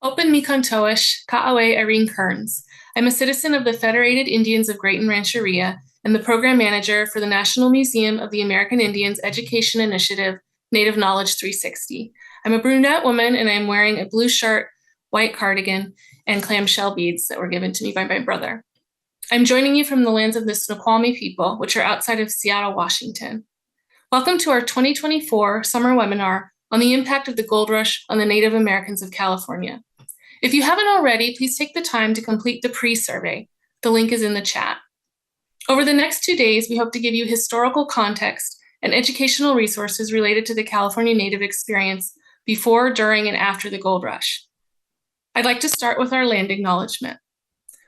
Open Mikantoish, Ka'awe Irene Kearns. I'm a citizen of the Federated Indians of Graton Rancheria and the program manager for the National Museum of the American Indians Education Initiative, Native Knowledge 360. I'm a brunette woman and I'm wearing a blue shirt, white cardigan, and clamshell beads that were given to me by my brother. I'm joining you from the lands of the Snoqualmie people, which are outside of Seattle, Washington. Welcome to our 2024 summer webinar on the impact of the gold rush on the Native Americans of California. If you haven't already, please take the time to complete the pre-survey. The link is in the chat. Over the next 2 days, we hope to give you historical context and educational resources related to the California Native experience before, during, and after the gold rush. I'd like to start with our land acknowledgement.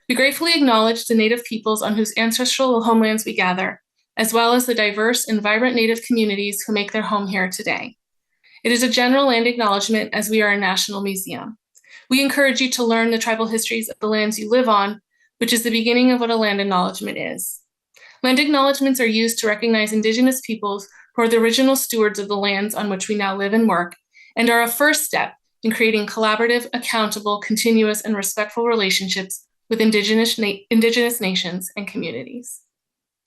We gratefully acknowledge the Native peoples on whose ancestral homelands we gather, as well as the diverse and vibrant Native communities who make their home here today. It is a general land acknowledgement as we are a national museum. We encourage you to learn the tribal histories of the lands you live on, which is the beginning of what a land acknowledgement is. Land acknowledgements are used to recognize Indigenous peoples who are the original stewards of the lands on which we now live and work, and are a first step in creating collaborative, accountable, continuous, and respectful relationships with Indigenous nations and communities.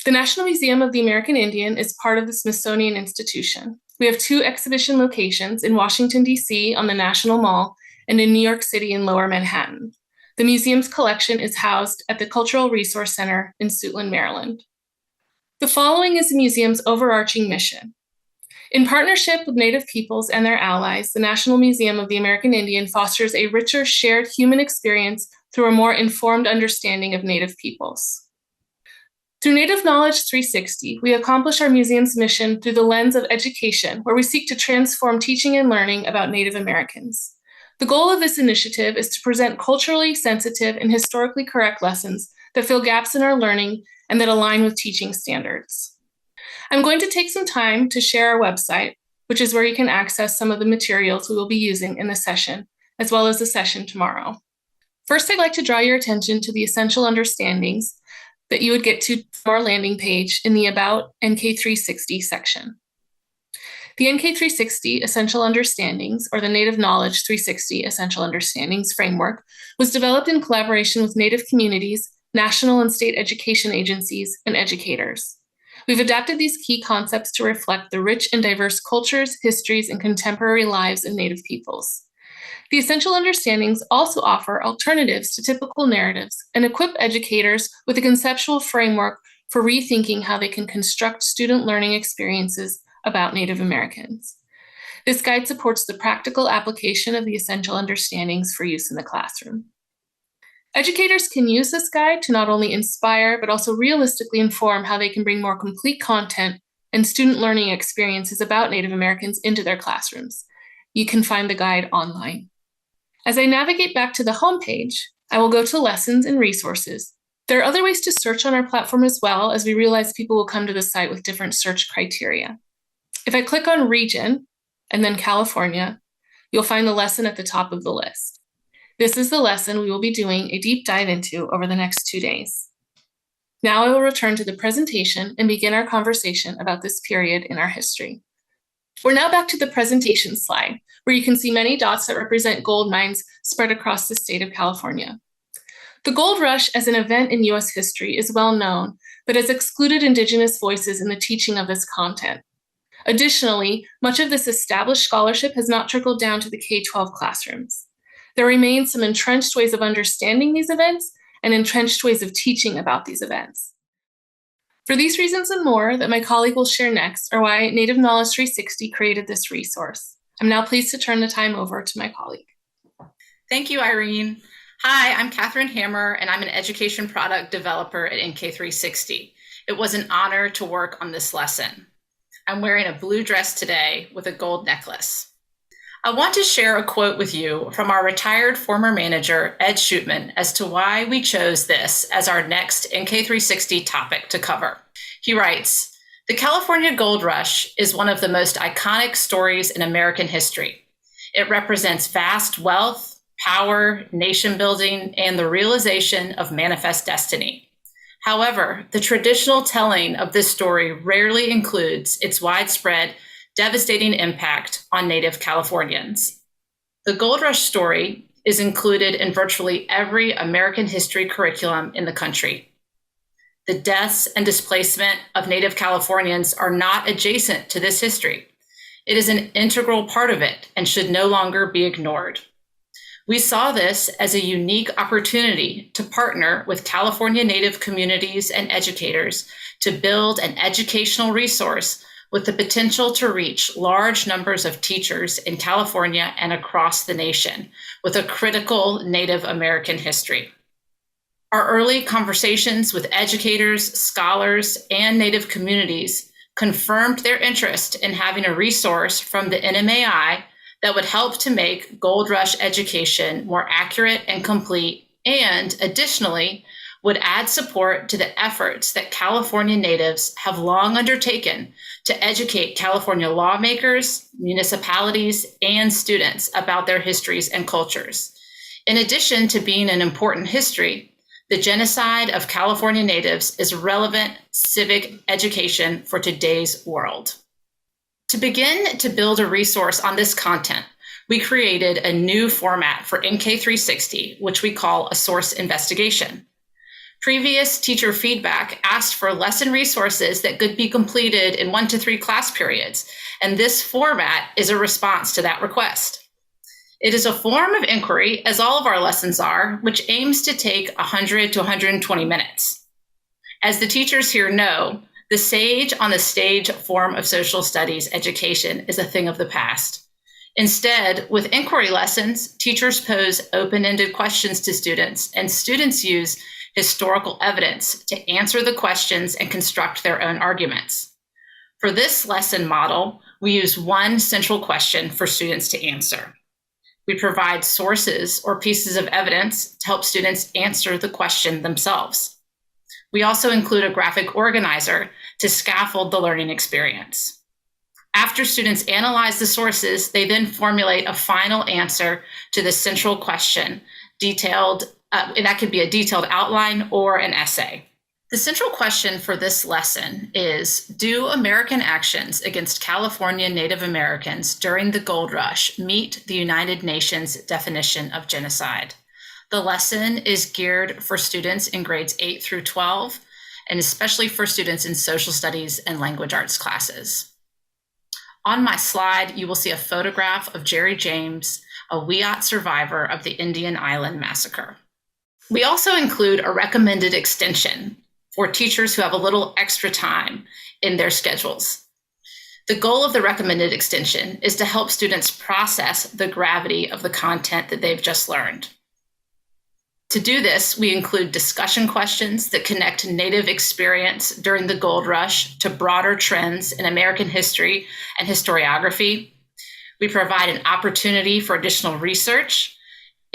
The National Museum of the American Indian is part of the Smithsonian Institution. We have 2 exhibition locations in Washington, D.C. on the National Mall and in New York City in Lower Manhattan. The museum's collection is housed at the Cultural Resource Center in Suitland, Maryland. The following is the museum's overarching mission. In partnership with Native peoples and their allies, the National Museum of the American Indian fosters a richer shared human experience through a more informed understanding of Native peoples. Through Native Knowledge 360, we accomplish our museum's mission through the lens of education, where we seek to transform teaching and learning about Native Americans. The goal of this initiative is to present culturally sensitive and historically correct lessons that fill gaps in our learning and that align with teaching standards. I'm going to take some time to share our website, which is where you can access some of the materials we will be using in the session, as well as the session tomorrow. First, I'd like to draw your attention to the essential understandings that you would get to our landing page in the About NK360 section. The NK360 Essential Understandings, or the Native Knowledge 360 Essential Understandings framework, was developed in collaboration with Native communities, national and state education agencies, and educators. We've adapted these key concepts to reflect the rich and diverse cultures, histories, and contemporary lives of Native peoples. The Essential Understandings also offer alternatives to typical narratives and equip educators with a conceptual framework for rethinking how they can construct student learning experiences about Native Americans. This guide supports the practical application of the Essential Understandings for use in the classroom. Educators can use this guide to not only inspire, but also realistically inform how they can bring more complete content and student learning experiences about Native Americans into their classrooms. You can find the guide online. As I navigate back to the homepage, I will go to Lessons and Resources. There are other ways to search on our platform as well, as we realize people will come to the site with different search criteria. If I click on Region and then California, you'll find the lesson at the top of the list. This is the lesson we will be doing a deep dive into over the next 2 days. Now I will return to the presentation and begin our conversation about this period in our history. We're now back to the presentation slide, where you can see many dots that represent gold mines spread across the state of California. The gold rush as an event in US history is well known, but has excluded Indigenous voices in the teaching of this content. Additionally, much of this established scholarship has not trickled down to the K-12 classrooms. There remain some entrenched ways of understanding these events and entrenched ways of teaching about these events. For these reasons and more that my colleague will share next are why Native Knowledge 360 created this resource. I'm now pleased to turn the time over to my colleague. Thank you, Irene. Hi, I'm Catherine Hammer, and I'm an education product developer at NK360. It was an honor to work on this lesson. I'm wearing a blue dress today with a gold necklace. I want to share a quote with you from our retired former manager, Ed Shootman, as to why we chose this as our next NK360 topic to cover. He writes, "The California Gold Rush is one of the most iconic stories in American history. It represents vast wealth, power, nation building, and the realization of manifest destiny. However, the traditional telling of this story rarely includes its widespread, devastating impact on Native Californians. The Gold Rush story is included in virtually every American history curriculum in the country. The deaths and displacement of Native Californians are not adjacent to this history. It is an integral part of it and should no longer be ignored. We saw this as a unique opportunity to partner with California Native communities and educators to build an educational resource with the potential to reach large numbers of teachers in California and across the nation with a critical Native American history. Our early conversations with educators, scholars, and Native communities confirmed their interest in having a resource from the NMAI that would help to make Gold Rush education more accurate and complete, and additionally, would add support to the efforts that California natives have long undertaken to educate California lawmakers, municipalities, and students about their histories and cultures. In addition to being an important history, the genocide of California natives is relevant civic education for today's world. To begin to build a resource on this content, we created a new format for NK360, which we call a source investigation. Previous teacher feedback asked for lesson resources that could be completed in 1 to 3 class periods, and this format is a response to that request. It is a form of inquiry, as all of our lessons are, which aims to take 100 to 120 minutes. As the teachers here know, the sage on the stage form of social studies education is a thing of the past. Instead, with inquiry lessons, teachers pose open-ended questions to students, and students use historical evidence to answer the questions and construct their own arguments. For this lesson model, we use one central question for students to answer. We provide sources or pieces of evidence to help students answer the question themselves. We also include a graphic organizer to scaffold the learning experience. After students analyze the sources, they then formulate a final answer to the central question, and that could be a detailed outline or an essay. The central question for this lesson is, do American actions against California Native Americans during the Gold Rush meet the United Nations definition of genocide? The lesson is geared for students in grades 8 through 12, and especially for students in social studies and language arts classes. On my slide, you will see a photograph of Jerry James, a Wiyot survivor of the Indian Island Massacre. We also include a recommended extension for teachers who have a little extra time in their schedules. The goal of the recommended extension is to help students process the gravity of the content that they've just learned. To do this, we include discussion questions that connect Native experience during the Gold Rush to broader trends in American history and historiography. We provide an opportunity for additional research,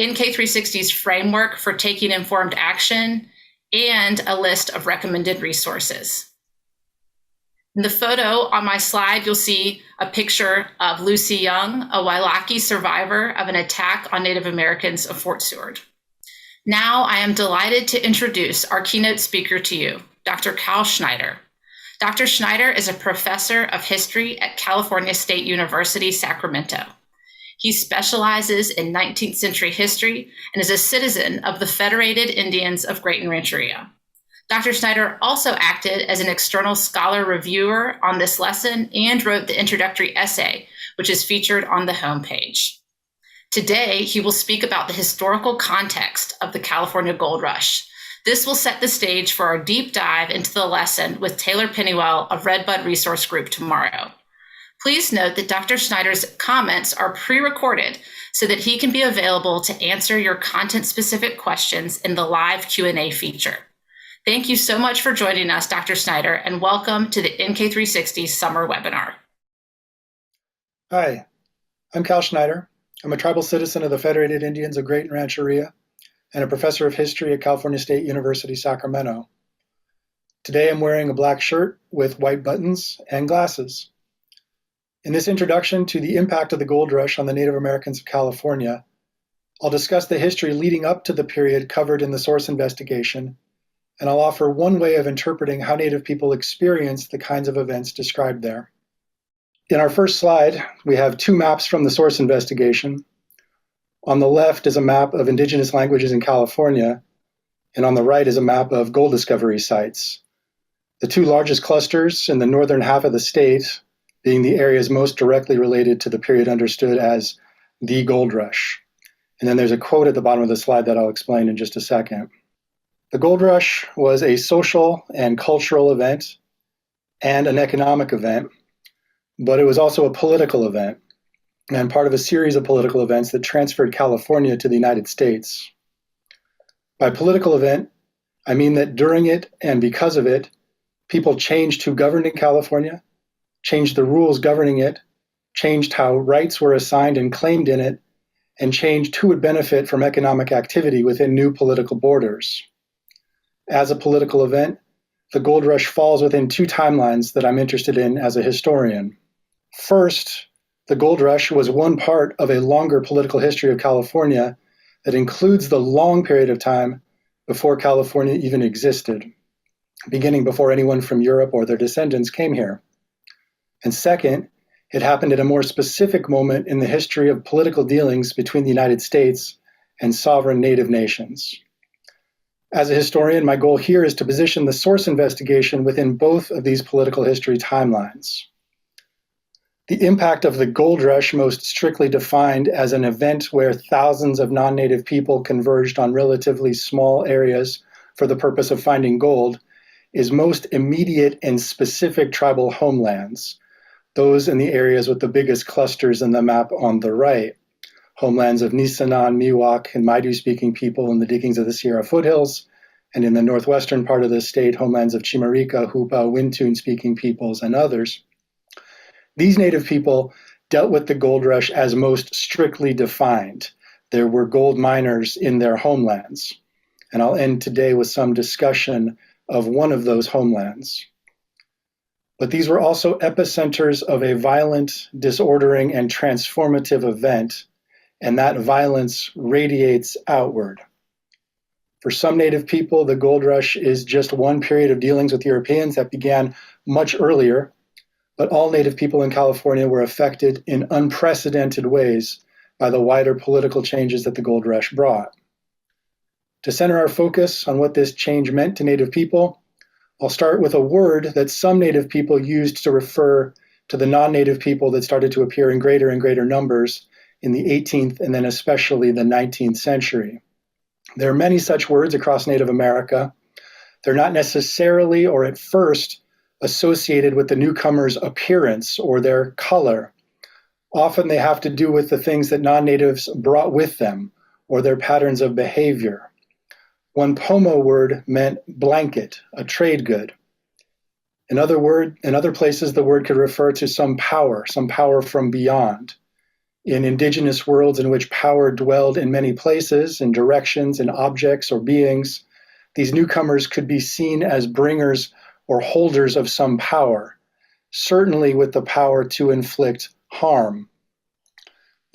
NK360's framework for taking informed action, and a list of recommended resources. In the photo on my slide, you'll see a picture of Lucy Young, a Wailaki survivor of an attack on Native Americans of Fort Seward. Now I am delighted to introduce our keynote speaker to you, Dr. Khal Schneider. Dr. Schneider is a professor of history at California State University, Sacramento. He specializes in 19th century history and is a citizen of the Federated Indians of Graton Rancheria. Dr. Schneider also acted as an external scholar reviewer on this lesson and wrote the introductory essay, which is featured on the homepage. Today, he will speak about the historical context of the California Gold Rush. This will set the stage for our deep dive into the lesson with Taylor Pennywell of Redbud Resource Group tomorrow. Please note that Dr. Schneider's comments are pre-recorded so that he can be available to answer your content-specific questions in the live Q&A feature. Thank you so much for joining us, Dr. Schneider, and welcome to the NK360 summer webinar. Hi, I'm Khal Schneider. I'm a tribal citizen of the Federated Indians of Graton Rancheria and a professor of history at California State University, Sacramento. Today I'm wearing a black shirt with white buttons and glasses. In this introduction to the impact of the Gold Rush on the Native Americans of California, I'll discuss the history leading up to the period covered in the source investigation, and I'll offer one way of interpreting how Native people experienced the kinds of events described there. In our first slide, we have two maps from the source investigation. On the left is a map of indigenous languages in California, and on the right is a map of gold discovery sites. The two largest clusters in the northern half of the state being the areas most directly related to the period understood as the gold rush. And then there's a quote at the bottom of the slide that I'll explain in just a second. The gold rush was a social and cultural event and an economic event, but it was also a political event and part of a series of political events that transferred California to the United States. By political event, I mean that during it and because of it, people changed who governed in California, changed the rules governing it, changed how rights were assigned and claimed in it, and changed who would benefit from economic activity within new political borders. As a political event, the gold rush falls within two timelines that I'm interested in as a historian. First, the gold rush was one part of a longer political history of California that includes the long period of time before California even existed, beginning before anyone from Europe or their descendants came here. And second, it happened at a more specific moment in the history of political dealings between the United States and sovereign native nations. As a historian, my goal here is to position the source investigation within both of these political history timelines. The impact of the gold rush, most strictly defined as an event where thousands of non-native people converged on relatively small areas for the purpose of finding gold, is most immediate and specific tribal homelands, those in the areas with the biggest clusters in the map on the right, homelands of Nisenan, Miwok, and Maidu-speaking people in the diggings of the Sierra foothills, and in the northwestern part of the state, homelands of Chimarika, Hupa, Wintun-speaking peoples, and others. These native people dealt with the gold rush as most strictly defined. There were gold miners in their homelands. And I'll end today with some discussion of one of those homelands. But these were also epicenters of a violent, disordering, and transformative event, and that violence radiates outward. For some native people, the gold rush is just one period of dealings with Europeans that began much earlier, but all native people in California were affected in unprecedented ways by the wider political changes that the gold rush brought. To center our focus on what this change meant to native people, I'll start with a word that some native people used to refer to the non-native people that started to appear in greater and greater numbers in the 18th and then especially the 19th century. There are many such words across Native America. They're not necessarily or at first associated with the newcomer's appearance or their color. Often they have to do with the things that non-natives brought with them or their patterns of behavior. One Pomo word meant blanket, a trade good. In other places, the word could refer to some power from beyond. In indigenous worlds in which power dwelled in many places, in directions, in objects or beings, these newcomers could be seen as bringers or holders of some power, certainly with the power to inflict harm.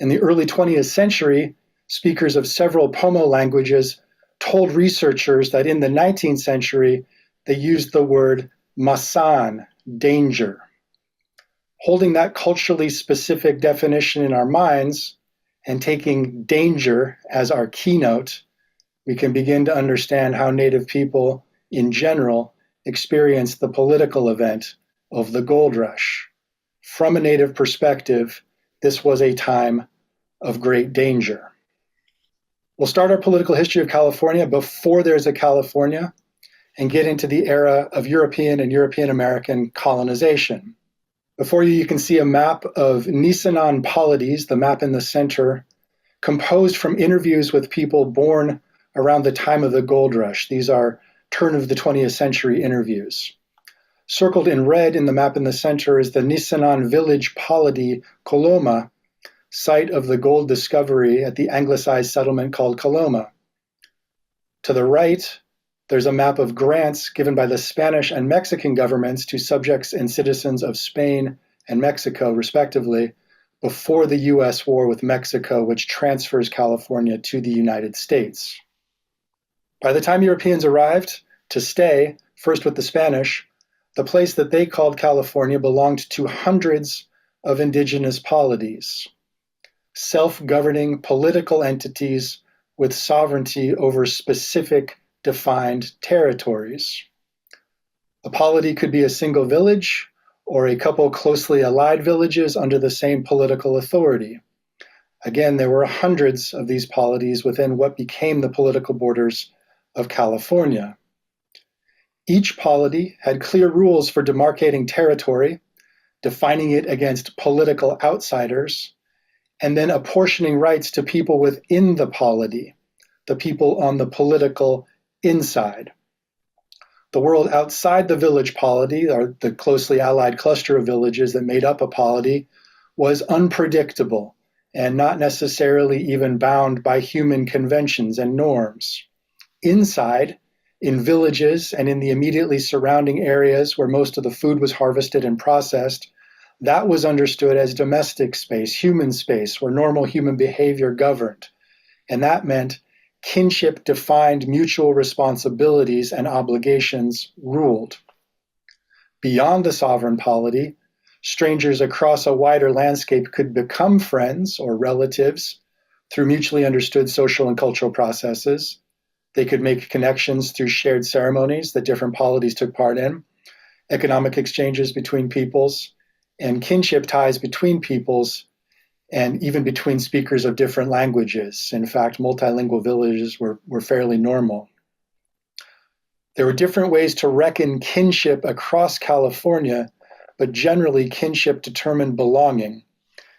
In the early 20th century, speakers of several Pomo languages told researchers that in the 19th century, they used the word masan, danger. Holding that culturally specific definition in our minds and taking danger as our keynote, we can begin to understand how Native people in general experienced the political event of the gold rush. From a Native perspective, this was a time of great danger. We'll start our political history of California before there's a California and get into the era of European and European American colonization. Before you, you can see a map of Nisenan polities, the map in the center, composed from interviews with people born around the time of the gold rush. These are turn of the 20th century interviews. Circled in red in the map in the center is the Nisenan village polity Coloma, site of the gold discovery at the anglicized settlement called Coloma. To the right, there's a map of grants given by the Spanish and Mexican governments to subjects and citizens of Spain and Mexico, respectively, before the U.S. war with Mexico, which transfers California to the United States. By the time Europeans arrived to stay, first with the Spanish, the place that they called California belonged to hundreds of indigenous polities. self-governing political entities with sovereignty over specific defined territories. A polity could be a single village or a couple closely allied villages under the same political authority. Again, there were hundreds of these polities within what became the political borders of California. Each polity had clear rules for demarcating territory, defining it against political outsiders, and then apportioning rights to people within the polity, the people on the political inside. The world outside the village polity, or the closely allied cluster of villages that made up a polity, was unpredictable and not necessarily even bound by human conventions and norms. Inside, in villages and in the immediately surrounding areas where most of the food was harvested and processed, that was understood as domestic space, human space, where normal human behavior governed. And that meant kinship-defined mutual responsibilities and obligations ruled. Beyond the sovereign polity, strangers across a wider landscape could become friends or relatives through mutually understood social and cultural processes. They could make connections through shared ceremonies that different polities took part in, economic exchanges between peoples, and kinship ties between peoples, and even between speakers of different languages. In fact, multilingual villages were fairly normal. There were different ways to reckon kinship across California, but generally kinship determined belonging,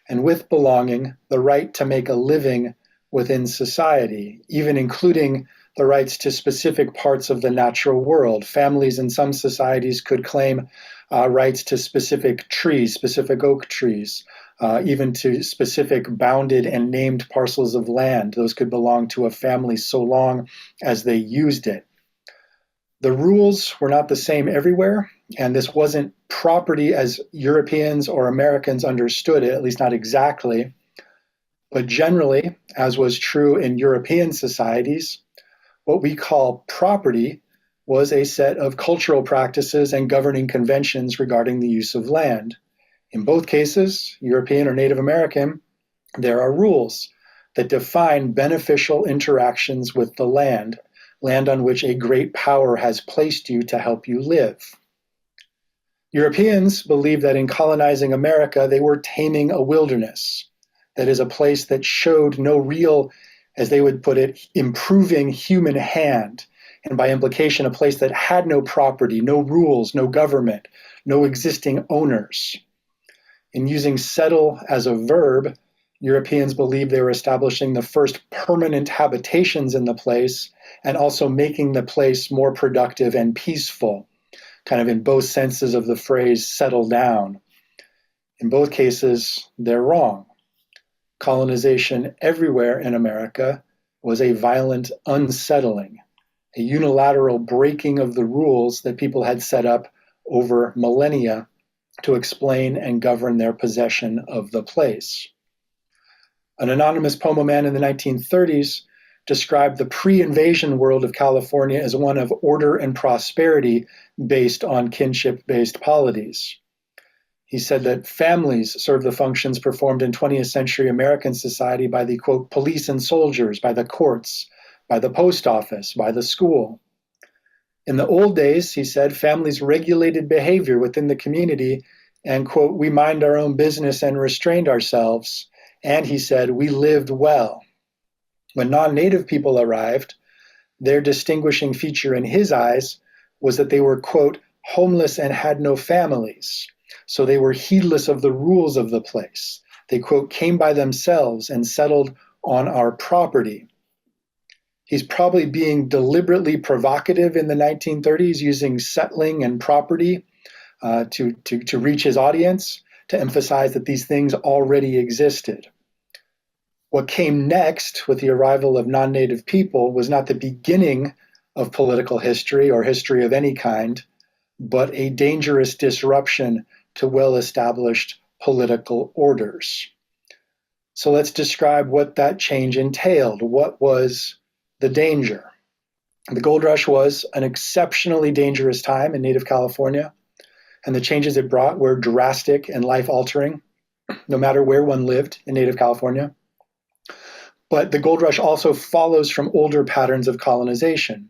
and with belonging, the right to make a living within society, even including the rights to specific parts of the natural world. Families in some societies could claim rights to specific trees, specific oak trees, even to specific bounded and named parcels of land. Those could belong to a family so long as they used it. The rules were not the same everywhere, and this wasn't property as Europeans or Americans understood it, at least not exactly. But generally, as was true in European societies, what we call property was a set of cultural practices and governing conventions regarding the use of land. In both cases, European or Native American, there are rules that define beneficial interactions with the land on which a great power has placed you to help you live. Europeans believed that in colonizing America, they were taming a wilderness, that is, a place that showed no real, as they would put it, improving human hand, and by implication, a place that had no property, no rules, no government, no existing owners. In using settle as a verb, Europeans believed they were establishing the first permanent habitations in the place and also making the place more productive and peaceful, kind of in both senses of the phrase settle down. In both cases, they're wrong. Colonization everywhere in America was a violent unsettling, a unilateral breaking of the rules that people had set up over millennia to explain and govern their possession of the place. An anonymous Pomo man in the 1930s described the pre-invasion world of California as one of order and prosperity based on kinship-based polities. He said that families served the functions performed in 20th century American society by the, quote, police and soldiers, by the courts, by the post office, by the school. In the old days, he said, families regulated behavior within the community and, quote, we mind our own business and restrained ourselves. And he said, we lived well. When non-native people arrived, their distinguishing feature in his eyes was that they were, quote, homeless and had no families. So they were heedless of the rules of the place. They, quote, came by themselves and settled on our property. He's probably being deliberately provocative in the 1930s, using settling and property to reach his audience, to emphasize that these things already existed. What came next with the arrival of non-native people was not the beginning of political history or history of any kind, but a dangerous disruption to well-established political orders. So let's describe what that change entailed. What was the danger? The gold rush was an exceptionally dangerous time in native California, and the changes it brought were drastic and life-altering, no matter where one lived in native California. But the gold rush also follows from older patterns of colonization.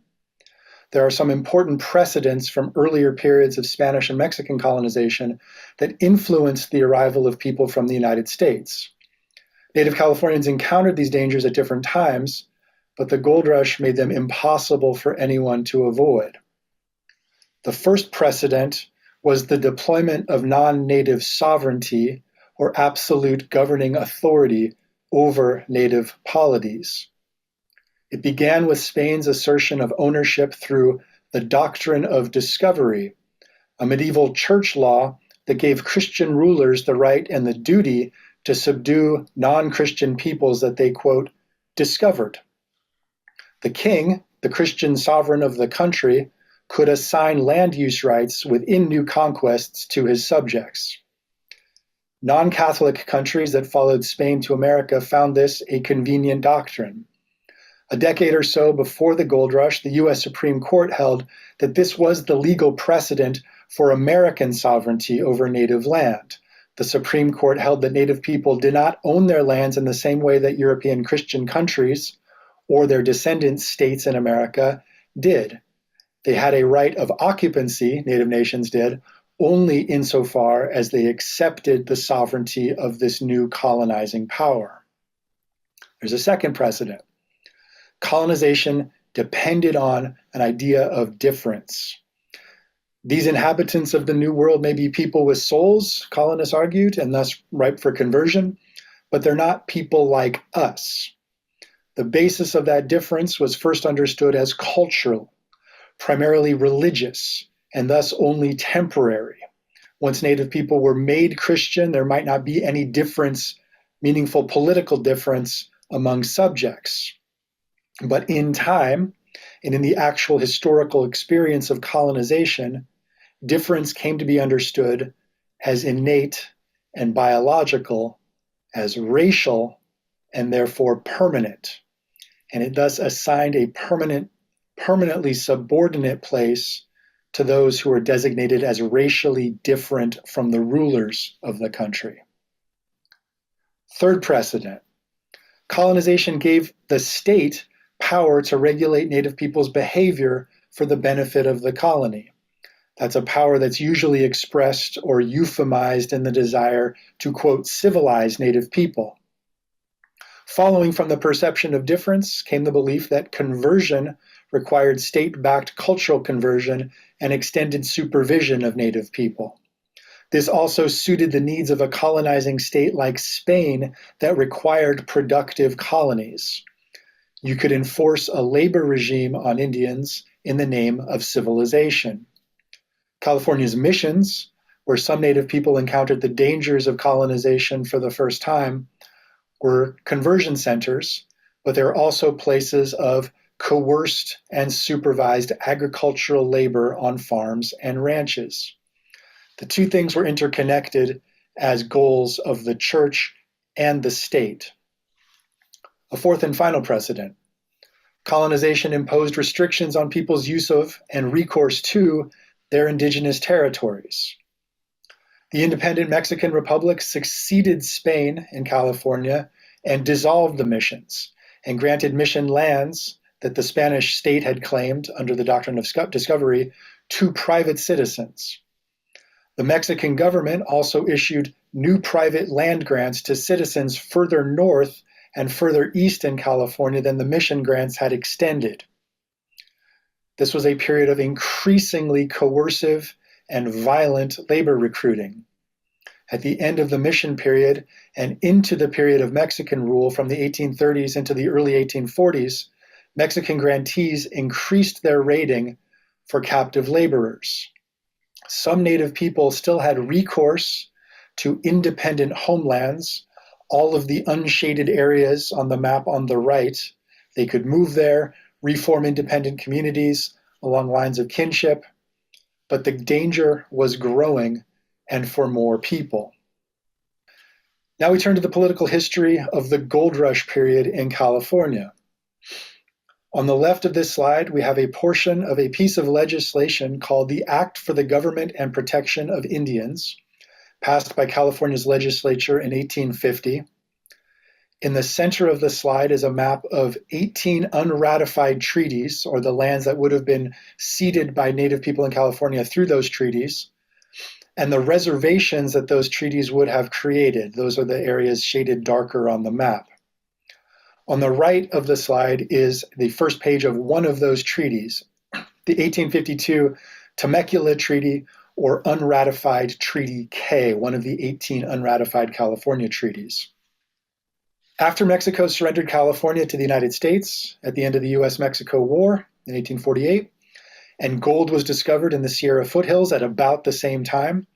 There are some important precedents from earlier periods of Spanish and Mexican colonization that influenced the arrival of people from the United States. Native Californians encountered these dangers at different times, but the gold rush made them impossible for anyone to avoid. The first precedent was the deployment of non-native sovereignty or absolute governing authority over native polities. It began with Spain's assertion of ownership through the doctrine of discovery, a medieval church law that gave Christian rulers the right and the duty to subdue non-Christian peoples that they, quote, discovered. The king, the Christian sovereign of the country, could assign land use rights within new conquests to his subjects. Non-Catholic countries that followed Spain to America found this a convenient doctrine. A decade or so before the gold rush, the U.S. Supreme Court held that this was the legal precedent for American sovereignty over native land. The Supreme Court held that native people did not own their lands in the same way that European Christian countries or their descendant states in America did. They had a right of occupancy, native nations did, only insofar as they accepted the sovereignty of this new colonizing power. There's a second precedent. Colonization depended on an idea of difference. These inhabitants of the New World may be people with souls, colonists argued, and thus ripe for conversion, but they're not people like us. The basis of that difference was first understood as cultural, primarily religious, and thus only temporary. Once native people were made Christian, there might not be any difference, meaningful political difference among subjects. But in time, and in the actual historical experience of colonization, difference came to be understood as innate and biological, as racial, and therefore permanent. And it thus assigned a permanently subordinate place to those who are designated as racially different from the rulers of the country. Third precedent, colonization gave the state power to regulate native people's behavior for the benefit of the colony. That's a power that's usually expressed or euphemized in the desire to, quote, civilize native people. Following from the perception of difference came the belief that conversion required state-backed cultural conversion and extended supervision of native people. This also suited the needs of a colonizing state like Spain that required productive colonies. You could enforce a labor regime on Indians in the name of civilization. California's missions, where some native people encountered the dangers of colonization for the first time, were conversion centers, but they're also places of coerced and supervised agricultural labor on farms and ranches. The two things were interconnected as goals of the church and the state. A fourth and final precedent. Colonization imposed restrictions on people's use of and recourse to their indigenous territories. The independent Mexican Republic succeeded Spain in California and dissolved the missions and granted mission lands that the Spanish state had claimed under the doctrine of discovery to private citizens. The Mexican government also issued new private land grants to citizens further north and further east in California than the mission grants had extended. This was a period of increasingly coercive and violent labor recruiting. At the end of the mission period and into the period of Mexican rule from the 1830s into the early 1840s, Mexican grantees increased their rating for captive laborers. Some native people still had recourse to independent homelands, all of the unshaded areas on the map on the right. They could move there, reform independent communities along lines of kinship, but the danger was growing and for more people. Now we turn to the political history of the Gold Rush period in California. On the left of this slide, we have a portion of a piece of legislation called the Act for the Government and Protection of Indians, passed by California's legislature in 1850. In the center of the slide is a map of 18 unratified treaties, or the lands that would have been ceded by Native people in California through those treaties, and the reservations that those treaties would have created. Those are the areas shaded darker on the map. On the right of the slide is the first page of one of those treaties, the 1852 Temecula Treaty, or unratified Treaty K, one of the 18 unratified California treaties. After Mexico surrendered California to the United States at the end of the US-Mexico War in 1848, and gold was discovered in the Sierra foothills at about the same time,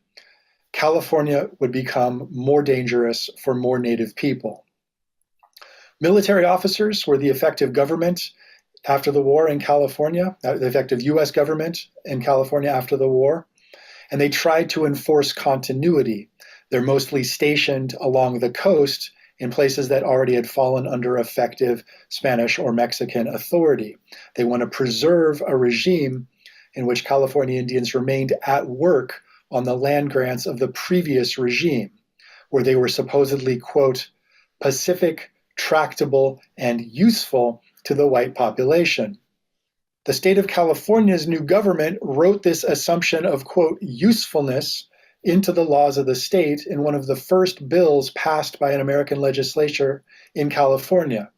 California would become more dangerous for more Native people. Military officers were the effective government after the war in California, the effective US government in California after the war, and they tried to enforce continuity. They're mostly stationed along the coast in places that already had fallen under effective Spanish or Mexican authority. They want to preserve a regime in which California Indians remained at work on the land grants of the previous regime, where they were supposedly, quote, pacific, tractable, and useful to the white population. The state of California's new government wrote this assumption of, quote, usefulness into the laws of the state in one of the first bills passed by an American legislature in California,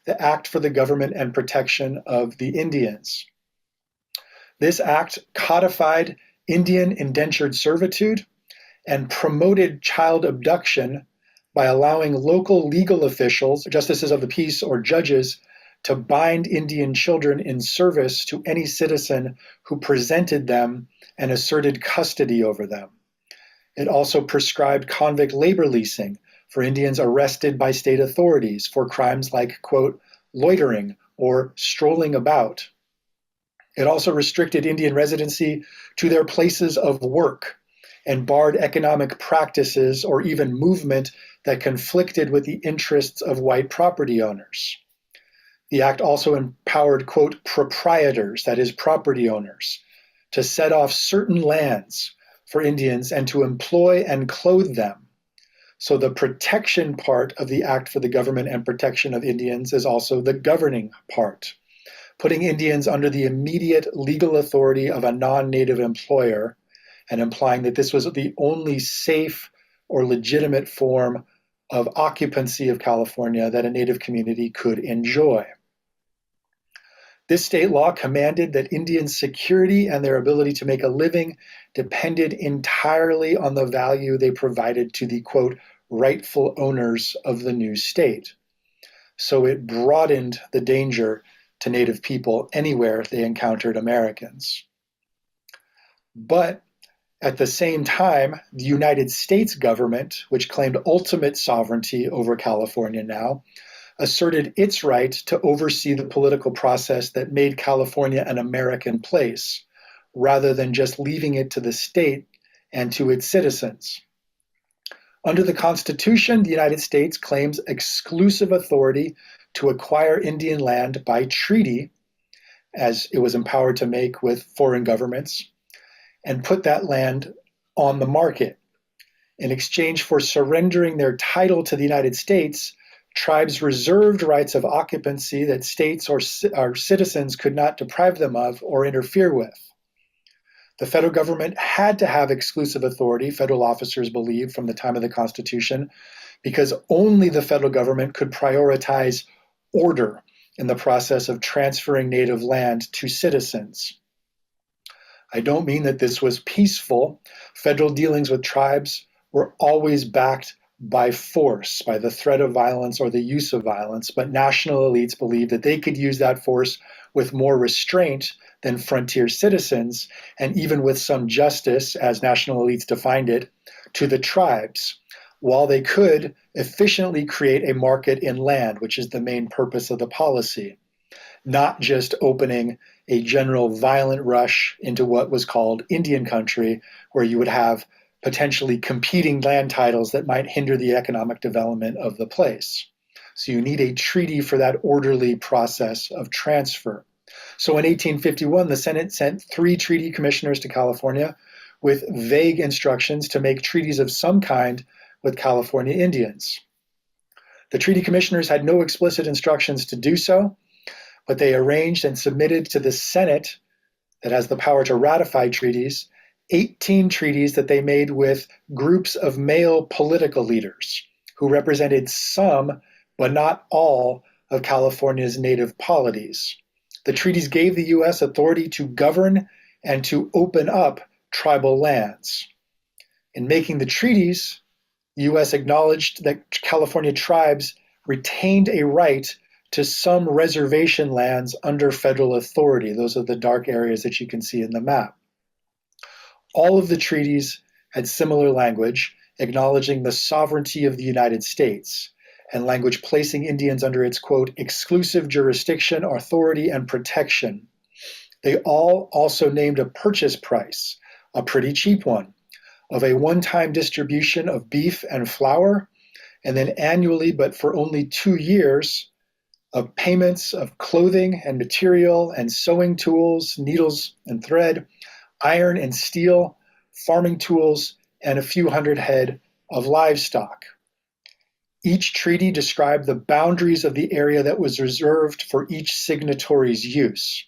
the Act for the Government and Protection of the Indians. This act codified Indian indentured servitude and promoted child abduction by allowing local legal officials, justices of the peace or judges, to bind Indian children in service to any citizen who presented them and asserted custody over them. It also prescribed convict labor leasing for Indians arrested by state authorities for crimes like, quote, loitering or strolling about. It also restricted Indian residency to their places of work and barred economic practices or even movement that conflicted with the interests of white property owners. The act also empowered, quote, proprietors, that is, property owners, to set off certain lands for Indians and to employ and clothe them. So the protection part of the Act for the Government and Protection of Indians is also the governing part, putting Indians under the immediate legal authority of a non-native employer and implying that this was the only safe or legitimate form of occupancy of California that a native community could enjoy. This state law commanded that Indian security and their ability to make a living depended entirely on the value they provided to the, quote, rightful owners of the new state. So it broadened the danger to Native people anywhere they encountered Americans. But at the same time, the United States government, which claimed ultimate sovereignty over California now, asserted its right to oversee the political process that made California an American place, rather than just leaving it to the state and to its citizens. Under the Constitution, the United States claims exclusive authority to acquire Indian land by treaty, as it was empowered to make with foreign governments, and put that land on the market. In exchange for surrendering their title to the United States, tribes reserved rights of occupancy that states or citizens could not deprive them of or interfere with. The federal government had to have exclusive authority, federal officers believed from the time of the Constitution, because only the federal government could prioritize order in the process of transferring native land to citizens. I don't mean that this was peaceful. Federal dealings with tribes were always backed by force, by the threat of violence or the use of violence, but national elites believed that they could use that force with more restraint than frontier citizens, and even with some justice, as national elites defined it, to the tribes, while they could efficiently create a market in land, which is the main purpose of the policy, not just opening a general violent rush into what was called Indian country, where you would have potentially competing land titles that might hinder the economic development of the place. So you need a treaty for that orderly process of transfer. So in 1851, the Senate sent 3 treaty commissioners to California with vague instructions to make treaties of some kind with California Indians. The treaty commissioners had no explicit instructions to do so, but they arranged and submitted to the Senate, that has the power to ratify treaties, 18 treaties that they made with groups of male political leaders who represented some, but not all, of California's native polities. The treaties gave the U.S. authority to govern and to open up tribal lands. In making the treaties, the U.S. acknowledged that California tribes retained a right to some reservation lands under federal authority. Those are the dark areas that you can see in the map. All of the treaties had similar language, acknowledging the sovereignty of the United States, and language placing Indians under its, quote, exclusive jurisdiction, authority, and protection. They all also named a purchase price, a pretty cheap one, of a one-time distribution of beef and flour, and then annually, but for only 2 years, of payments of clothing and material and sewing tools, needles and thread, iron and steel, farming tools, and a few hundred head of livestock. Each treaty described the boundaries of the area that was reserved for each signatory's use.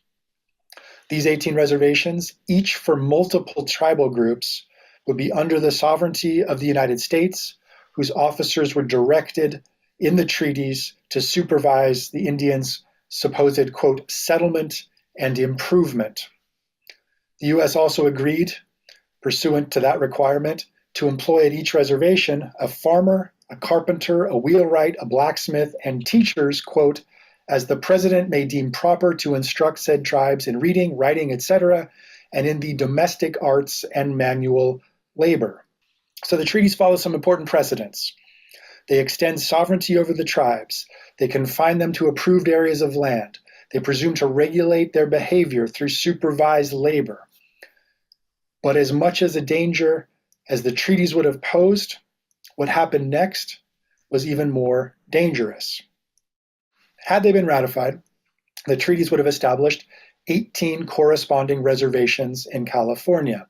These 18 reservations, each for multiple tribal groups, would be under the sovereignty of the United States, whose officers were directed in the treaties to supervise the Indians' supposed, quote, settlement and improvement. The U.S. also agreed, pursuant to that requirement, to employ at each reservation a farmer, a carpenter, a wheelwright, a blacksmith, and teachers, quote, as the president may deem proper to instruct said tribes in reading, writing, etc., and in the domestic arts and manual labor. So the treaties follow some important precedents. They extend sovereignty over the tribes. They confine them to approved areas of land. They presume to regulate their behavior through supervised labor. But as much as a danger as the treaties would have posed, what happened next was even more dangerous. Had they been ratified, the treaties would have established 18 corresponding reservations in California,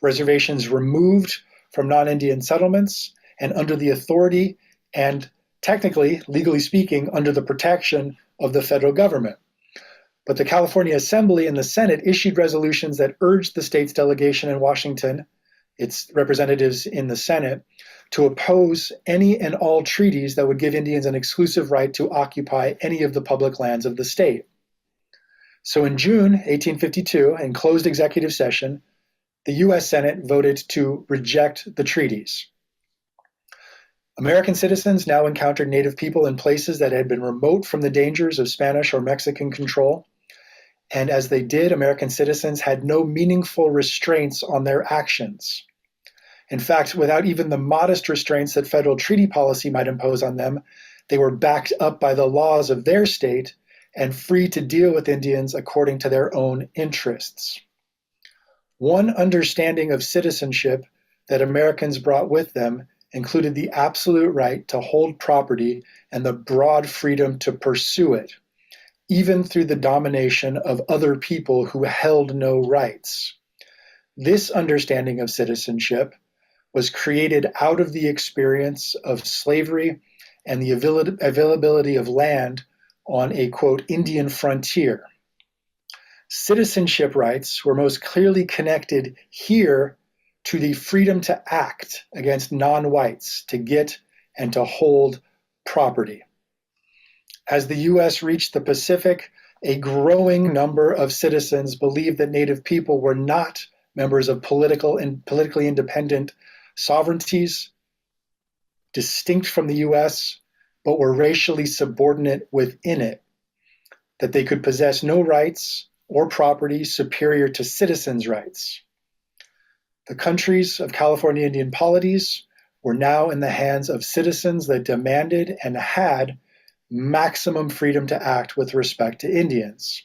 reservations removed from non-Indian settlements and under the authority and technically, legally speaking, under the protection of the federal government. But the California Assembly and the Senate issued resolutions that urged the state's delegation in Washington, its representatives in the Senate, to oppose any and all treaties that would give Indians an exclusive right to occupy any of the public lands of the state. So in June 1852, in closed executive session, the U.S. Senate voted to reject the treaties. American citizens now encountered Native people in places that had been remote from the dangers of Spanish or Mexican control. And as they did, American citizens had no meaningful restraints on their actions. In fact, without even the modest restraints that federal treaty policy might impose on them, they were backed up by the laws of their state and free to deal with Indians according to their own interests. One understanding of citizenship that Americans brought with them included the absolute right to hold property and the broad freedom to pursue it, even through the domination of other people who held no rights. This understanding of citizenship was created out of the experience of slavery and the availability of land on a, quote, Indian frontier. Citizenship rights were most clearly connected here to the freedom to act against non-whites, to get and to hold property. As the U.S. reached the Pacific, a growing number of citizens believed that Native people were not members of politically independent sovereignties, distinct from the U.S., but were racially subordinate within it, that they could possess no rights or property superior to citizens' rights. The countries of California Indian polities were now in the hands of citizens that demanded and had maximum freedom to act with respect to Indians.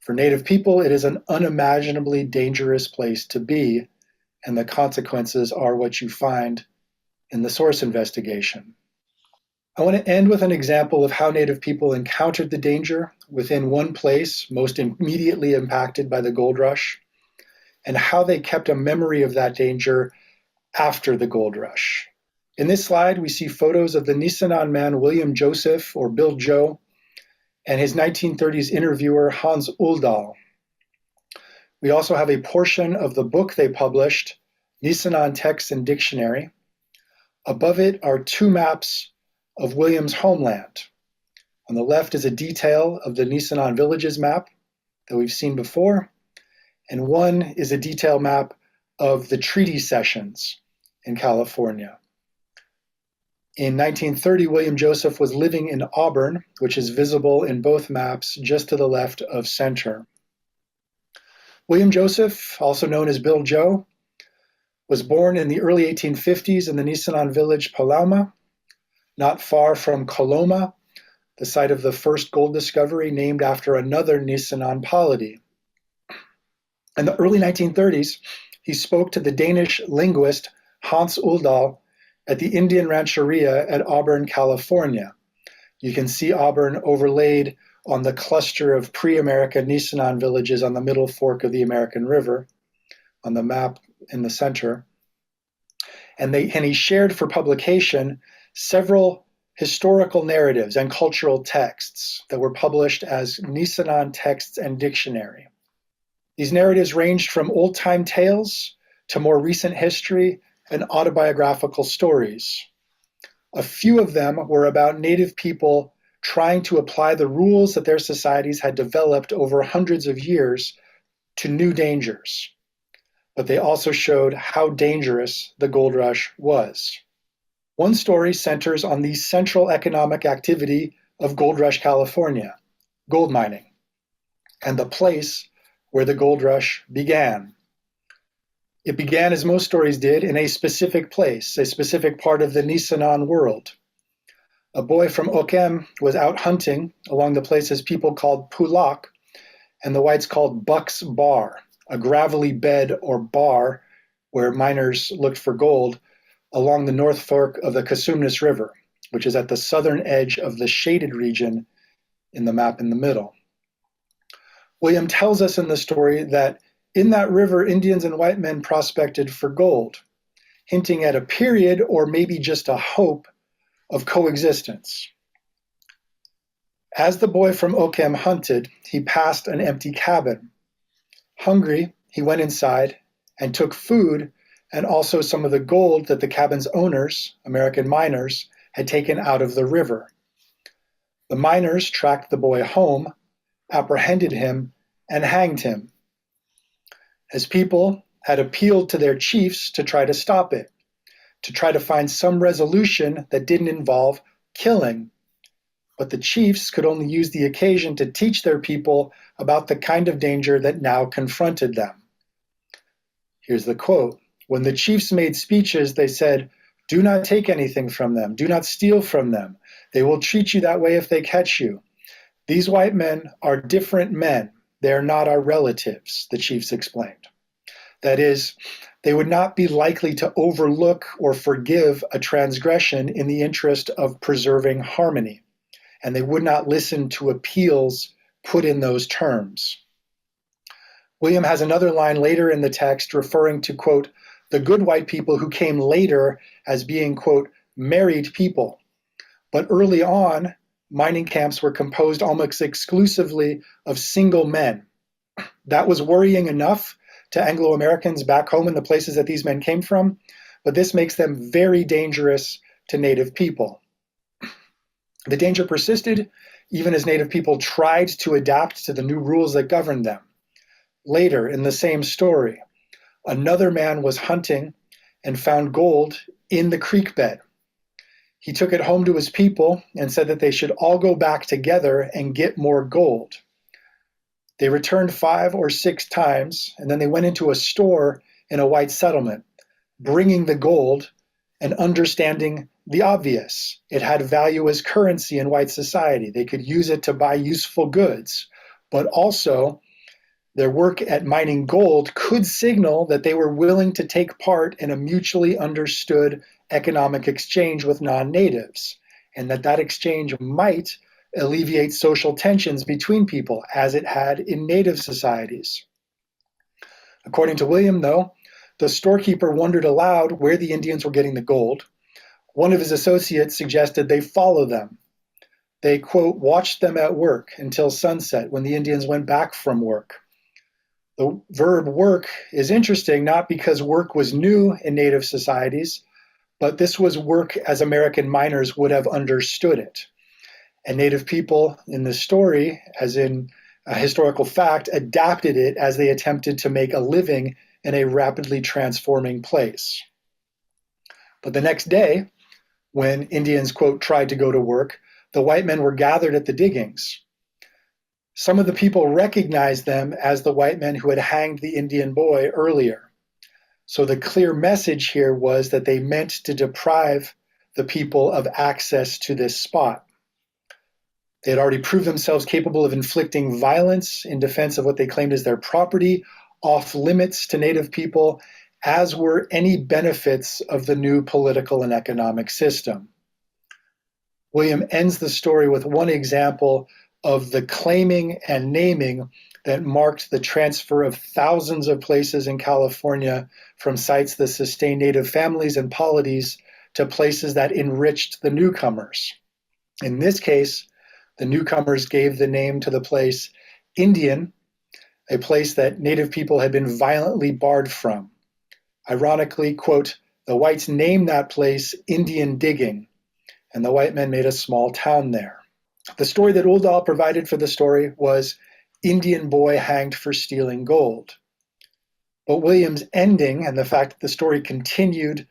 For Native people, it is an unimaginably dangerous place to be, and the consequences are what you find in the source investigation. I want to end with an example of how Native people encountered the danger within one place most immediately impacted by the gold rush, and how they kept a memory of that danger after the gold rush. In this slide, we see photos of the Nisenan man William Joseph, or Bill Joe, and his 1930s interviewer Hans Uldal. We also have a portion of the book they published, Nisenan Text and Dictionary. Above it are two maps of William's homeland. On the left is a detail of the Nisenan villages map that we've seen before, and one is a detail map of the treaty sessions in California. In 1930, William Joseph was living in Auburn, which is visible in both maps just to the left of center. William Joseph, also known as Bill Joe, was born in the early 1850s in the Nisenan village Palauma, not far from Coloma, the site of the first gold discovery named after another Nisenan polity. In the early 1930s, he spoke to the Danish linguist Hans Uldal at the Indian Rancheria at Auburn, California. You can see Auburn overlaid on the cluster of pre-American Nisenan villages on the middle fork of the American River on the map in the center. And he shared for publication several historical narratives and cultural texts that were published as Nisenan Texts and Dictionary. These narratives ranged from old-time tales to more recent history and autobiographical stories. A few of them were about Native people trying to apply the rules that their societies had developed over hundreds of years to new dangers. But they also showed how dangerous the gold rush was. One story centers on the central economic activity of Gold Rush, California, gold mining, and the place where the gold rush began. It began, as most stories did, in a specific place, a specific part of the Nisenan world. A boy from Okem was out hunting along the places people called Pulak and the whites called Buck's Bar, a gravelly bed or bar where miners looked for gold along the north fork of the Cosumnes River, which is at the southern edge of the shaded region in the map in the middle. William tells us in the story that in that river, Indians and white men prospected for gold, hinting at a period or maybe just a hope of coexistence. As the boy from Okem hunted, he passed an empty cabin. Hungry, he went inside and took food and also some of the gold that the cabin's owners, American miners, had taken out of the river. The miners tracked the boy home, apprehended him, and hanged him. As people had appealed to their chiefs to try to stop it, to try to find some resolution that didn't involve killing. But the chiefs could only use the occasion to teach their people about the kind of danger that now confronted them. Here's the quote. When the chiefs made speeches, they said, "Do not take anything from them. Do not steal from them. They will treat you that way if they catch you. These white men are different men. They are not our relatives," the chiefs explained. That is, they would not be likely to overlook or forgive a transgression in the interest of preserving harmony, and they would not listen to appeals put in those terms. William has another line later in the text referring to, quote, the good white people who came later as being, quote, married people. But early on, mining camps were composed almost exclusively of single men. That was worrying enough to Anglo-Americans back home in the places that these men came from, but this makes them very dangerous to Native people. The danger persisted even as Native people tried to adapt to the new rules that governed them. Later in the same story, another man was hunting and found gold in the creek bed. He took it home to his people and said that they should all go back together and get more gold. They returned 5 or 6 times, and then they went into a store in a white settlement, bringing the gold and understanding the obvious. It had value as currency in white society. They could use it to buy useful goods, but also their work at mining gold could signal that they were willing to take part in a mutually understood economic exchange with non-natives, and that exchange might alleviate social tensions between people, as it had in native societies. According to William, though, the storekeeper wondered aloud where the Indians were getting the gold, One of his associates suggested they follow them. They, quote, watched them at work until sunset when the Indians went back from work. The verb work is interesting not because work was new in Native societies, but this was work as American miners would have understood it. And Native people in this story, as in a historical fact, adapted it as they attempted to make a living in a rapidly transforming place. But the next day, when Indians, quote, tried to go to work, the white men were gathered at the diggings. Some of the people recognized them as the white men who had hanged the Indian boy earlier. So the clear message here was that they meant to deprive the people of access to this spot. They had already proved themselves capable of inflicting violence in defense of what they claimed as their property, off limits to Native people, as were any benefits of the new political and economic system. William ends the story with one example of the claiming and naming that marked the transfer of thousands of places in California from sites that sustained Native families and polities to places that enriched the newcomers. In this case, the newcomers gave the name to the place Indian, a place that Native people had been violently barred from. Ironically, quote, the whites named that place Indian Digging, and the white men made a small town there. The story that Uldahl provided for the story was Indian boy hanged for stealing gold. But William's ending and the fact that the story continued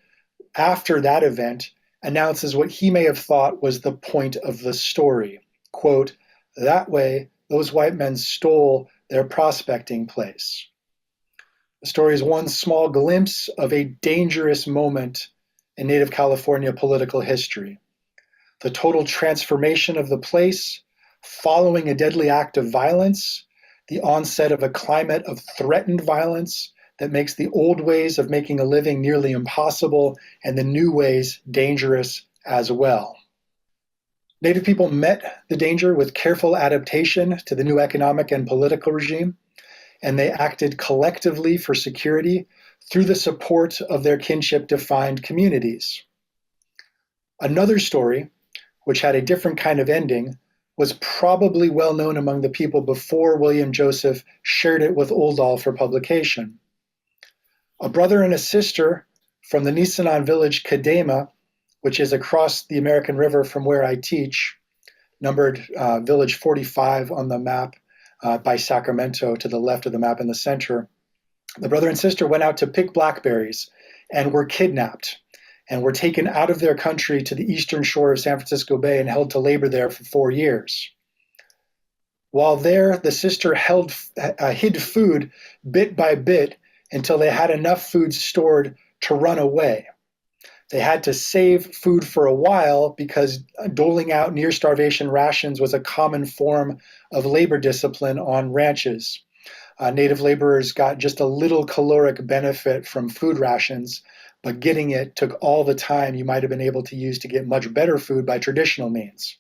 after that event announces what he may have thought was the point of the story. Quote, that way, those white men stole their prospecting place. The story is one small glimpse of a dangerous moment in Native California political history. The total transformation of the place, following a deadly act of violence, the onset of a climate of threatened violence that makes the old ways of making a living nearly impossible and the new ways dangerous as well. Native people met the danger with careful adaptation to the new economic and political regime, and they acted collectively for security through the support of their kinship-defined communities. Another story, which had a different kind of ending, was probably well known among the people before William Joseph shared it with Uldahl for publication. A brother and a sister from the Nisenan village Kadema, which is across the American River from where I teach, numbered village 45 on the map by Sacramento to the left of the map in the center. The brother and sister went out to pick blackberries and were kidnapped and were taken out of their country to the eastern shore of San Francisco Bay and held to labor there for 4 years. While there, the sister hid food bit by bit until they had enough food stored to run away. They had to save food for a while because doling out near starvation rations was a common form of labor discipline on ranches. Native laborers got just a little caloric benefit from food rations, but getting it took all the time you might have been able to use to get much better food by traditional means.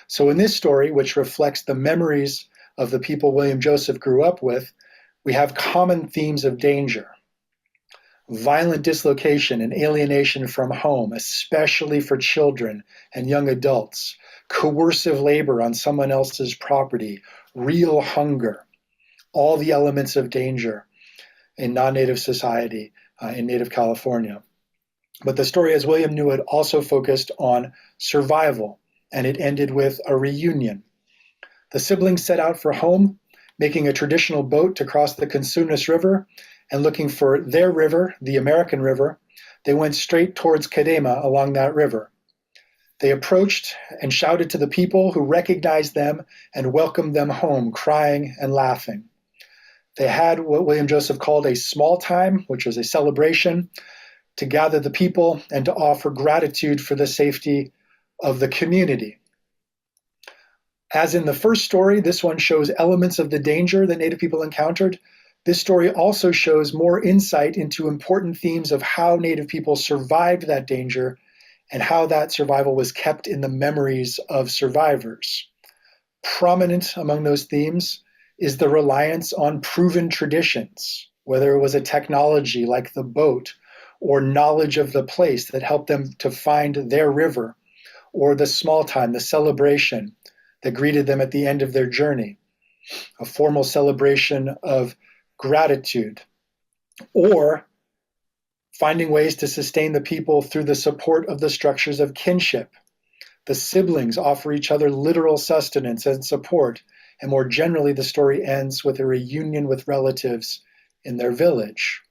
So in this story, which reflects the memories of the people William Joseph grew up with, we have common themes of danger. Violent dislocation and alienation from home, especially for children and young adults, coercive labor on someone else's property, real hunger, all the elements of danger in non-Native society in Native California. But the story, as William knew it, also focused on survival, and it ended with a reunion. The siblings set out for home, making a traditional boat to cross the Cosumnes River, and looking for their river, the American River. They went straight towards Kadema along that river. They approached and shouted to the people who recognized them and welcomed them home, crying and laughing. They had what William Joseph called a small time, which was a celebration, to gather the people and to offer gratitude for the safety of the community. As in the first story, this one shows elements of the danger that Native people encountered. This story also shows more insight into important themes of how Native people survived that danger and how that survival was kept in the memories of survivors. Prominent among those themes is the reliance on proven traditions, whether it was a technology like the boat or knowledge of the place that helped them to find their river, or the small time, the celebration that greeted them at the end of their journey, a formal celebration of gratitude, or finding ways to sustain the people through the support of the structures of kinship. The siblings offer each other literal sustenance and support, and more generally, the story ends with a reunion with relatives in their village.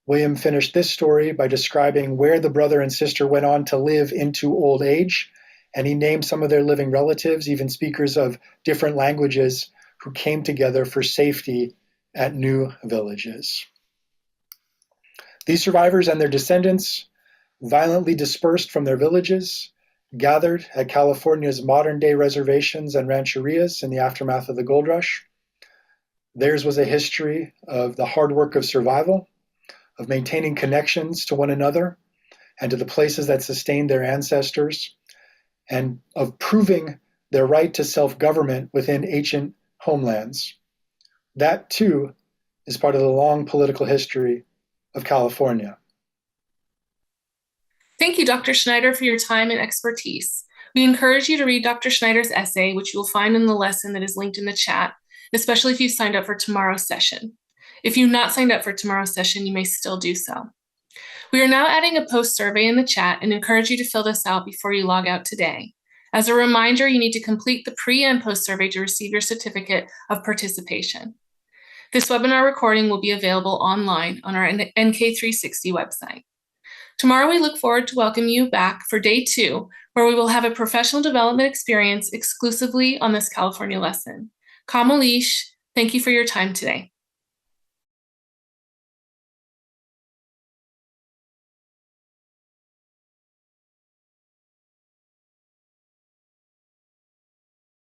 William finished this story by describing where the brother and sister went on to live into old age, and he named some of their living relatives, even speakers of different languages, who came together for safety at new villages. These survivors and their descendants, violently dispersed from their villages, gathered at California's modern-day reservations and rancherias in the aftermath of the gold rush. Theirs was a history of the hard work of survival, of maintaining connections to one another and to the places that sustained their ancestors, and of proving their right to self-government within ancient homelands. That, too, is part of the long political history of California. Thank you, Dr. Schneider, for your time and expertise. We encourage you to read Dr. Schneider's essay, which you will find in the lesson that is linked in the chat, especially if you signed up for tomorrow's session. If you've not signed up for tomorrow's session, you may still do so. We are now adding a post survey in the chat and encourage you to fill this out before you log out today. As a reminder, you need to complete the pre and post survey to receive your certificate of participation. This webinar recording will be available online on our NK360 website. Tomorrow, we look forward to welcoming you back for day 2, where we will have a professional development experience exclusively on this California lesson. Kamalish, thank you for your time today.